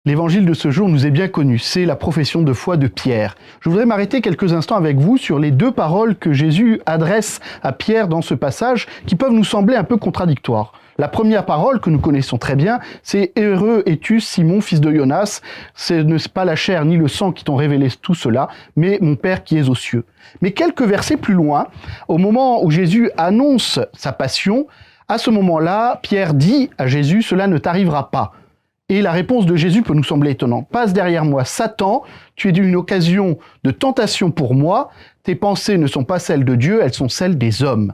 L'évangile de ce jour nous est bien connu, c'est la profession de foi de Pierre. Je voudrais m'arrêter quelques instants avec vous sur les deux paroles que Jésus adresse à Pierre dans ce passage qui peuvent nous sembler un peu contradictoires. La première parole que nous connaissons très bien, c'est « Heureux es-tu, Simon, fils de Jonas, ce n'est pas la chair ni le sang qui t'ont révélé tout cela, mais mon Père qui est aux cieux. » Mais quelques versets plus loin, au moment où Jésus annonce sa passion, à ce moment-là, Pierre dit à Jésus « Cela ne t'arrivera pas ». Et la réponse de Jésus peut nous sembler étonnante. « Passe derrière moi, Satan, tu es d'une occasion de tentation pour moi, tes pensées ne sont pas celles de Dieu, elles sont celles des hommes. »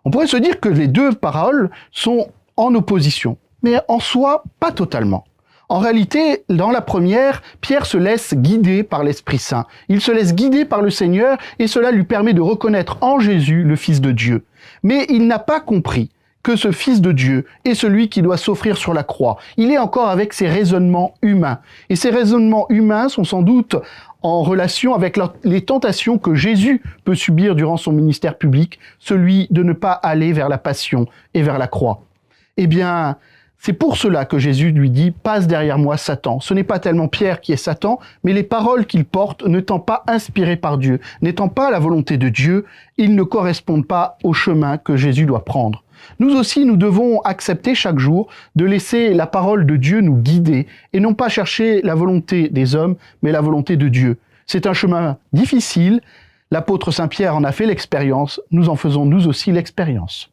On pourrait se dire que les deux paroles sont en opposition, mais en soi, pas totalement. En réalité, dans la première, Pierre se laisse guider par l'Esprit Saint. Il se laisse guider par le Seigneur et cela lui permet de reconnaître en Jésus le Fils de Dieu. Mais il n'a pas compris que ce Fils de Dieu est celui qui doit s'offrir sur la croix. Il est encore avec ses raisonnements humains. Et ces raisonnements humains sont sans doute en relation avec les tentations que Jésus peut subir durant son ministère public, celui de ne pas aller vers la passion et vers la croix. Eh bien, c'est pour cela que Jésus lui dit « Passe derrière moi, Satan ». Ce n'est pas tellement Pierre qui est Satan, mais les paroles qu'il porte, n'étant pas inspirées par Dieu, n'étant pas la volonté de Dieu, ils ne correspondent pas au chemin que Jésus doit prendre. Nous aussi, nous devons accepter chaque jour de laisser la parole de Dieu nous guider et non pas chercher la volonté des hommes, mais la volonté de Dieu. C'est un chemin difficile. L'apôtre Saint Pierre en a fait l'expérience. Nous en faisons nous aussi l'expérience.